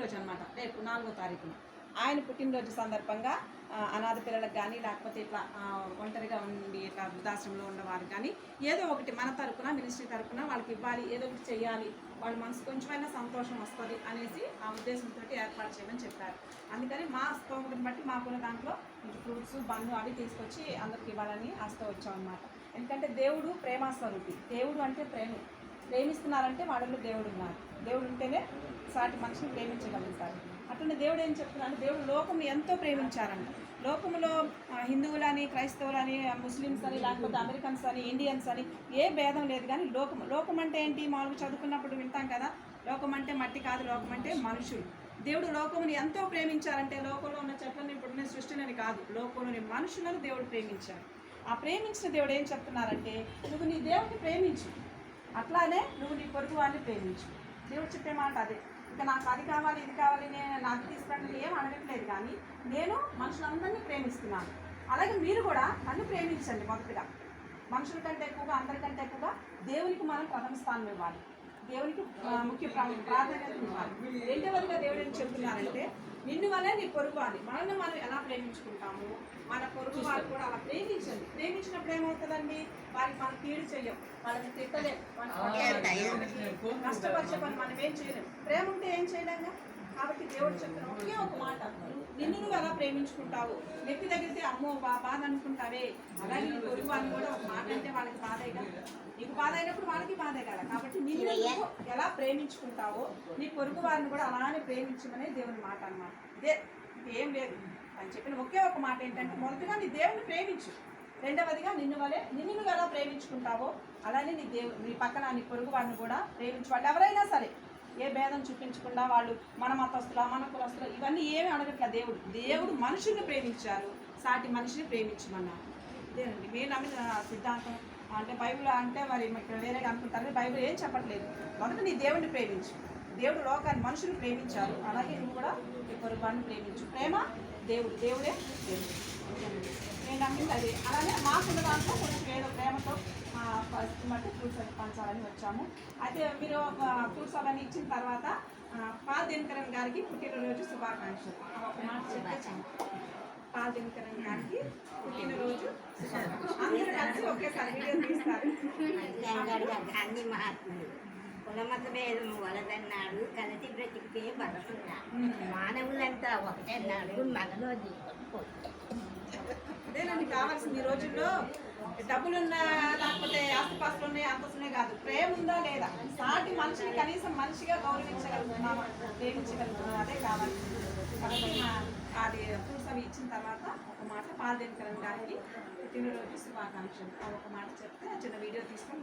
పుట్టినరోజు అనమాట, రేపు 4వ తారీఖున. ఆయన పుట్టినరోజు సందర్భంగా అనాథ పిల్లలకు కానీ, లేకపోతే ఇట్లా ఒంటరిగా ఉండి ఇట్లా వృద్ధాశ్రమంలో ఉన్నవారు కానీ ఏదో ఒకటి మన తరపున, మినిస్ట్రీ తరపున వాళ్ళకి ఇవ్వాలి, ఏదో ఒకటి చేయాలి, వాళ్ళ మనసు కొంచెమైనా సంతోషం వస్తుంది అనేసి ఆ ఉద్దేశంతో ఏర్పాటు చేయమని చెప్పారు. అందుకని మా స్తోమతను బట్టి మాకున్న దాంట్లో ఫ్రూట్స్, బన్ను అవి తీసుకొచ్చి అందరికి ఇవ్వాలని ఆస్తో వచ్చాం అనమాట. ఎందుకంటే దేవుడు ప్రేమాస్వరూపి. దేవుడు అంటే ప్రేమిస్తున్నారంటే వాళ్ళలో దేవుడు ఉన్నారు. దేవుడు ఉంటేనే సాటి మనిషిని ప్రేమించగలుగుతారు. అట్లనే దేవుడు ఏం చెప్తున్నాడు, దేవుడు లోకంని ఎంతో ప్రేమించారంట. లోకంలో హిందువులని, క్రైస్తవులని, ముస్లిమ్స్ అని, లేకపోతే అమెరికన్స్ అని, ఇండియన్స్ అని ఏ భేదం లేదు. కానీ లోకం అంటే ఏంటి, మామూలుగా చదువుకున్నప్పుడు వింటాం కదా, లోకం అంటే మట్టి కాదు, లోకం అంటే మనుషులు. దేవుడు లోకముని ఎంతో ప్రేమించారంటే లోకంలో ఉన్న చెట్లని, ఇప్పుడున్న సృష్టిని కాదు, లోకంలోని మనుషులను దేవుడు ప్రేమించారు. ఆ ప్రేమించిన దేవుడు ఏం చెప్తున్నారంటే, నువ్వు నీ దేవుడిని ప్రేమించు, అట్లానే నువ్వు నీ పొరుగు వాడిని ప్రేమించు. దేవుడు చెప్పే మాట అదే. ఇంకా నాకు అది కావాలి, ఇది కావాలి, నేను నాకు తీసుకురావడం ఏం అడగట్లేదు, కానీ నేను మనుషులందరినీ ప్రేమిస్తున్నాను. అలాగే మీరు కూడా నన్ను ప్రేమించండి. మొదటిగా మనుషుల కంటే ఎక్కువగా, అందరికంటే ఎక్కువగా దేవునికి మనం ప్రథమ స్థానం ఇవ్వాలి, దేవునికి ముఖ్య ప్రాధాన్యత ఇవ్వాలి. రెండవదిగా దేవుడు ఏం చెప్తున్నారంటే, నిన్ను వల్లే నీ పొరుగు వాడిని, మనల్ని మనం ఎలా ప్రేమించుకుంటాము, మన పొరుగు వాళ్ళు కూడా అలా ప్రేమించండి. ప్రేమించినప్పుడు ఏమవుతుందండి, వారికి మనం కీడు చెయ్యం, వాళ్ళకి తిట్టలేం, కష్టపరిచే పని మనం ఏం చేయలేం. ప్రేమ ఉంటే ఏం చేయలేంగా. కాబట్టి దేవుడు చెప్తున్న ఒకే ఒక మాట, నిన్ను నువ్వు ఎలా ప్రేమించుకుంటావు. నెప్పి తగిలితే అమ్మో బాధ అనుకుంటావే, అలాగే నీ పొరుగు వాడిని కూడా ఒక మాట అంటే వాళ్ళకి బాధేగా, నీకు బాధ అయినప్పుడు వాళ్ళకి బాధే కదా. కాబట్టి నిన్ను నువ్వు ఎలా ప్రేమించుకుంటావో నీ పొరుగు వారిని కూడా అలానే ప్రేమించమనే దేవుని మాట అన్నమాట. ఇదే, ఏం లేదు అని చెప్పిన ఒకే ఒక మాట ఏంటంటే, మొదటిగా నీ దేవుని ప్రేమించు, రెండవదిగా నిన్ను నువ్వు ఎలా ప్రేమించుకుంటావో అలానే నీ పక్కన నీ పొరుగు వారిని కూడా ప్రేమించు. వాళ్ళు ఎవరైనా సరే ఏ భేదం చూపించకుండా, వాళ్ళు మన మతస్థుల, మన కులస్తుల, ఇవన్నీ ఏమి అడగట్ల. దేవుడు మనుషుల్ని ప్రేమించారు, సాటి మనిషిని ప్రేమించమన్నారు. ఇదేనండి మేము నమ్మిన సిద్ధాంతం. అంటే బైబిల్ అంటే మరి వేరేగా అనుకుంటారు, బైబిల్ ఏం చెప్పట్లేదు. మొదట నీ దేవుడిని ప్రేమించు. దేవుడు లోకాన్ని, మనుషులు ప్రేమించారు, అలాగే నువ్వు కూడా నీ పొరుగు వారిని ప్రేమించు. ప్రేమ దేవుడే దేవుడు. నేను నమ్మింది అది. అలానే మాకున్న దాంట్లో కొంచెం ఏదో ప్రేమతో పరిస్థితి బట్టి ఫ్రూట్స్ అవి పంచాలని వచ్చాము. అయితే మీరు ఫ్రూట్స్ అవన్నీ ఇచ్చిన తర్వాత పాల్ దినకరన్ గారికి పుట్టినరోజు శుభాకాంక్షలు ఒక మాట చెప్పాను. పాల్ దినకరన్ గారికి పుట్టినరోజు అందరూ కలిసి ఒకేసారి వీడియో తీస్తారు. గాంధీ మహాత్ముడు కులమత భేదం వలదన్నాడు, కలిసి బ్రతికితే బలసున్నాడు, మానవులంతా ఒకటన్నాడు, మనలో అదేనండి కావాల్సింది. ఈ రోజుల్లో డబ్బులున్నా, లేకపోతే ఆస్తిపాస్తులు ఉన్నాయి, అంతస్తునే కాదు, ప్రేమ ఉందా లేదా, సాటి మనిషిని కనీసం మనిషిగా గౌరవించగలుగుతున్నామా, ప్రేమించగలుగుతున్నాం, అదే కావాల్సింది. కాబట్టి అది ఫ్రూట్స్ అవి ఇచ్చిన తర్వాత ఒక మాట పాల్ దినకరన్ గారికి పుట్టినరోజు శుభాకాంక్షలు ఒక మాట చెప్తే చిన్న వీడియో తీసుకొని